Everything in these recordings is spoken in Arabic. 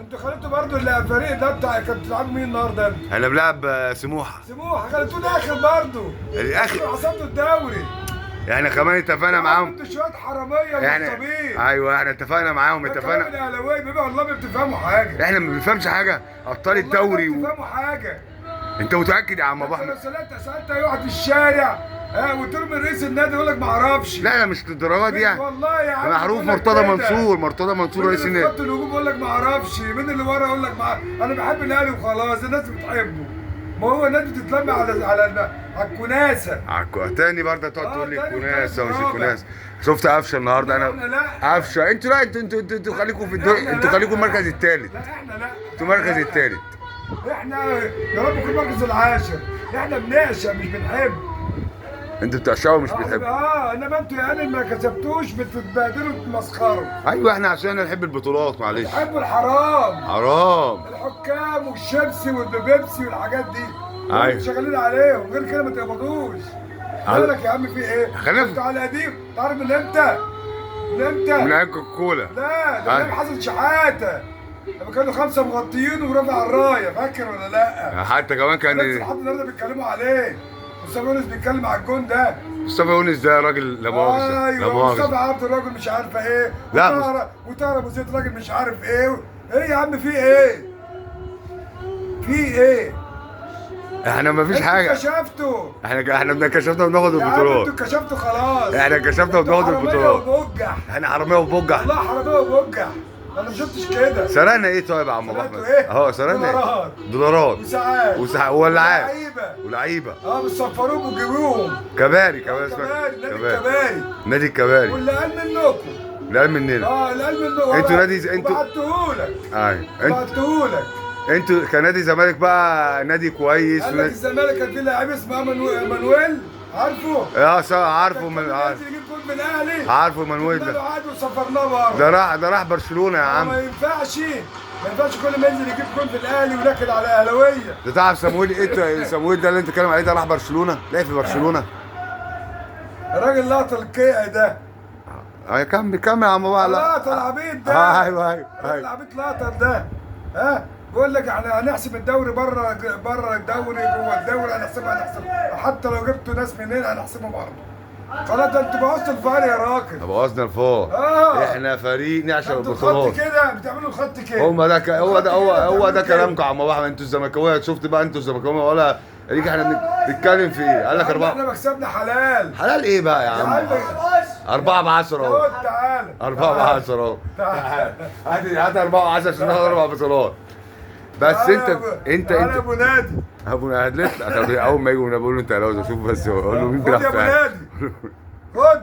انتوا خليتوا برضه الفريق ده بتاع كانوا بتلعبوا مين النهارده؟ احنا بنلعب سموحه. سموحه خليتوه الاخر برضه. الاخر حسبتوا الدوري. احنا كمان اتفقنا معاهم. انتوا شويه حراميه ومصابين. ايوه احنا اتفقنا معاهم اتفقنا. الاهلاويه بيبقى والله ما بتفهموا حاجه. احنا ما بنفهمش حاجه، ابطال الدوري ما بتفهموا حاجه. انت متاكد يا عم ابو احمد؟ لو سالت اي واحد في الشارع قلت له من رئيس النادي يقول لك ما اعرفش. لا مش للدرجه دي يعني. والله يا عم معروف مرتضى منصور رئيس النادي. خط الهجوم يقول لك ما اعرفش، مين اللي ورا يقول لك انا بحب الاهلي وخلاص، الناس بتحبه. ما هو الناس بتتلم على الكناسه. تاني برضه تقعد تقول لي الكناسه ومش الكناسه. شفت قفشه النهارده انا قفشه. انتوا لا انتوا خليكم في الدور، انتوا خليكم المركز الثالث. لا احنا لا انتوا المركز الثالث. احنا يا رب يكون المركز العاشر. احنا بنعشق مش بنحب. انتوا بتعشقوا مش بتحبوا. انما انتوا يعني ما كسبتوش بتتبهدلوا وتمسخروا. ايوه احنا عشان نحب البطولات معلش. بنحبوا الحرام. حرام. الحكام والشيبسي والبيبسي والحاجات دي. ايوه شغالين عليهم، غير كده ما تقبضوش. مالك يا عم في ايه؟ انتوا على قديم، تعرف من امتى؟ من امتى؟ من ايام كوكولا. لا ده كان حسن شحاته. لما كانوا 5 مغطيين ورفع الرايه، فاكر ولا لا؟ حتى كمان كان لحد النهارده بيتكلموا عليه. مصطفى يونس بيتكلم على الجون ده. مصطفى يونس ده راجل لا مؤاخذه. ايوه مصطفى عبد الراجل مش عارفه ايه. لا وطاهر ابو زيد راجل مش عارف ايه. ايه يا عم في ايه؟ في ايه؟ احنا مفيش حاجه. كشفتوا. احنا كشفنا وبناخد البطولات. انتوا كشفتوا خلاص. احنا كشفنا وبناخد البطولات. احنا حراميه وبوجع. والله حراميه وبوجع. انا ما شفتش كده. سرقنا ايه طيب يا عم ابو احمد؟ اهو سرقنا ايه؟ دولارات وساعات ولعيبه ولعيبه بتصفروهم وتجيبوهم. كباري نادي الكباري. واللي قال منكم. اللي قال مننا. اللي قال منكم. انتوا نادي انتوا بعتهولك. ايوه بعتهولك. انتوا كنادي زمالك بقى نادي كويس. قال لك الزمالك كان فيه لعيب اسمه مانويل. عارفه؟ عارفه من عارفه مانويل ده. وسافرناه بره. ده راح برشلونه يا عم. ما ينفعش كل ما ينزل يجيب جول في الاهلي وينكد على اهلاويه. ده تعرف سمويل ده اللي انت بتتكلم عليه ده راح برشلونه؟ لعب في برشلونه. الراجل لقط الكيع ده. كم يا عم بقى؟ لقط العبيط ده. ايوه العبيط لقط ده. بيقول لك احنا هنحسب الدوري بره الدوري، جوه الدوري هنحسب حتى لو جبتوا ناس منين هنحسبه برضه. خلاص ده انتوا بوظتوا الفار يا راجل. بوظنا الفار. احنا فريق نعشق البطولات. الخط كده بتعملوا الخط كده. هو ده كلامكم يا عم ابو احمد. انتوا الزملكاويه شفت بقى انتوا الزملكاويه ولا ليك احنا بنتكلم في ايه؟ قال لك 4. احنا مكسبنا حلال. حلال ايه بقى يا عم؟ 4 ب10 اهو. تعالى 4 ب10 اهو. هات 4 ب10 عشان ناخد 4 بطولات. بس انت انا ابو نادي. ابو نادي لا اول ما يجوا بقول له انت لو شوف بس اقول له مين بيلعب يا ابو نادي. خد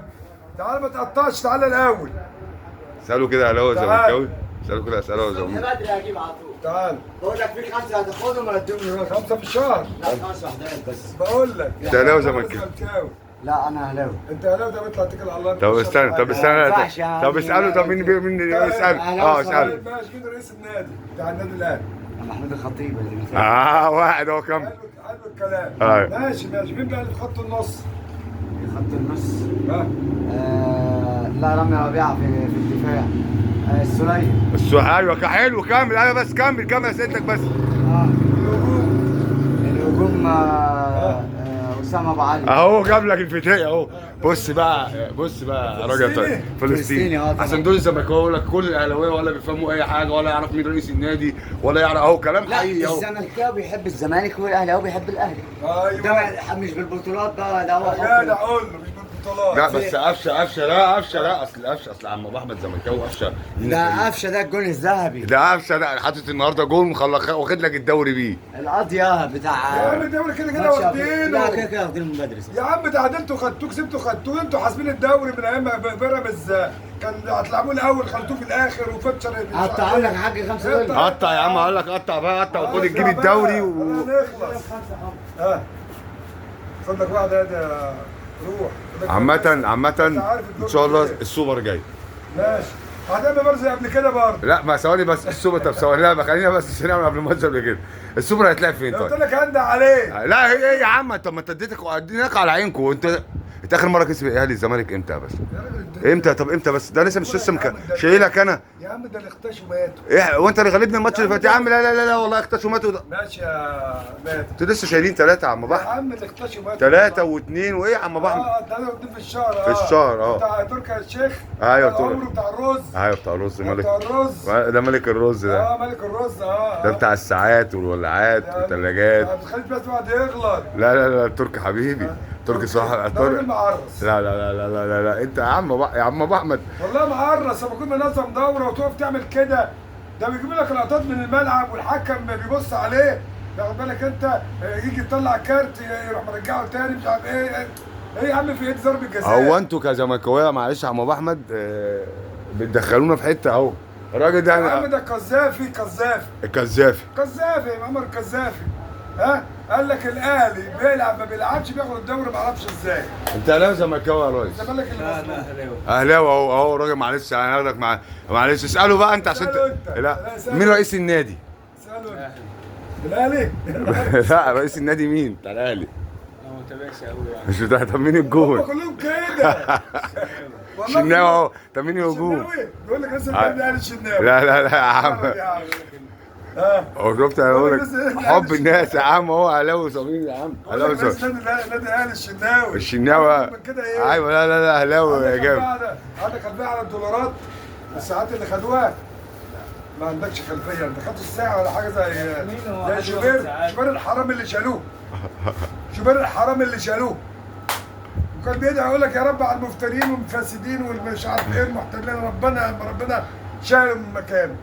تعالى ما تقطعش، تعالى الاول. اساله كده هل هو زملكاوي؟ اساله كده اساله بدري هجيب على طول. تعال بقول لك في 5 هتاخدهم ولا اديهم للراجل؟ 5 في الشهر. لا 5 وحدات بس. بقول لك انت اهلاوي زملكاوي؟ لا انا اهلاوي. انت اهلاوي؟ طب اطلع اتكل على الله. طب استنى طب اساله. طب مين اساله؟ اساله. ماشي مين رئيس النادي بتاع النادي الاهلي؟ محمود الخطيب اللي واحد هو كم؟ حلو الكلام. ماشي مين بقى اللي في خط النص؟ في خط النص. لا رامي ربيعه في الدفاع. السولية. ايوه حلو كمل. ايوه بس كمل اسئلتك بس. الهجوم اسامه ابو علي اهو جاب لك الفتاة اهو. بص بقى يا راجل فلسطيني عشان دول الزملكاويه يقول لك كل الاهلاويه ولا بيفهموا اي حاجه ولا يعرف مين رئيس النادي ولا يعرف اهو كلام حقيقي اهو. الزملكاوي بيحب الزمالك والاهلاوي بيحب الاهلي. ايوه ده مش بالبطولات ده هو لا ده قول له مش بالبطولات. لا بس قفشه لا اصل عم ابو احمد زملكاوي قفشه. ده قفشه ده الجون الذهبي. ده قفشه ده حاطط النهارده جول واخد لك الدوري بيه. القضيه بتاع يا عم الدوري كده واخدينه. لا كده واخدينه من بدري. يا عم تعادلتوا خدتوه كسبتوا خدتوه. انتوا حاسبين الدوري من ايام بيراميدز كان هتلعبوه الاول خلطوه في الاخر وفتشر. قطع لك حاج 5 دول. قطع يا عم اقول لك قطع وخد تجيب الدوري نخلص. خد لك واحده يا روح. عامة ان شاء الله السوبر جاي. ماشي هتعمل برضه زي قبل كده برضه. لا ما ثواني بس السوبر. طب ثواني لا خلينا بس نعمل قبل الماتش قبل كده. السوبر هيتلعب فين طيب؟ قلت لك هندى عليه. لا هي ايه يا عم؟ طب ما انت اديتك على عينكم. انت اخر مره كسب الاهلي الزمالك امتى يا باشا؟ يا راجل امتى؟ طب امتى بس؟ ده لسه مش لسه شايلك انا. يا عم ده اللي اختشوا ماتوا. ايه وانت اللي غلبني الماتش اللي فات يا عم؟ لا لا لا لا والله اختشوا ماتوا ده. ماشي يا ماتوا. انتوا لسه شايلين 3 يا عم يا بحر. عم اللي اختشوا ماتوا. 3 و2 وايه يا عم بحر؟ 3 و2 في الشهر. في الشهر بتاع تركي الشيخ. ايوه بتاع العمر بتاع الرز. ايوه بتاع الرز ملك. بتاع الرز. ده ملك الرز ده. ملك الرز ده بتاع الساعات والولاعات والثلاجات. ما تخليش بس واحد يغلط. لا لا لا تركي حبيبي. تركي صح. ده راجل معرس. لا لا لا لا لا لا, لا. انت يا عم ابو احمد. والله معرس لما كنا منظم دوره وتقف تعمل كده. ده بيجيب لك لقطات من الملعب والحكم بيبص عليه. واخد بالك انت يجي يطلع كارت يروح مرجعه تاني مش عارف ايه. ايه يا عم في ايه ضرب الجزاء؟ هو انتوا كزملكاويه معلش يا عم ابو احمد بتدخلونا في حته اهو. الراجل ده يا عم ده قذافي. الكذافي عمر القذافي. قال لك الاهلي بيلعب ما بيلعبش بياخد الدوري ما اعرفش ازاي. انت اهلاوي زملكاوي يا ريس؟ الزمالك اللي لا اهلاوي. اهلاوي اهو راجل معلش انا هاخدك معلش اساله بقى انت عشان اسأله انت. لا اسأله مين رئيس النادي؟ سألوا الاهلي. لا رئيس النادي مين؟ بتاع الاهلي. انا ما متابعش قوي يعني. مش بتاع طب مين هم الجون؟ كلهم كده. والله شناوي اهو طب مين الجون؟ الشناوي بيقول لك لسه الاهلي الشناوي. لا لا لا يا عم هو شفت انا بقول لك حب الناس يا عم هو اهلاوي صميم يا عم اهلاوي صميم. نادي الاهلي الشناوي. الشناوي ايوه لا لا لا اهلاوي يا جامد. عندك خلفيه على الدولارات الساعات اللي خدوها؟ ما عندكش خلفيه انت خدت الساعه ولا حاجه زي شوبير الحرام اللي شالوه. وكان بيدعي يقول لك يا رب على المفترين والمفاسدين والمش عارف ايه المحتلين ربنا شالهم من مكانه.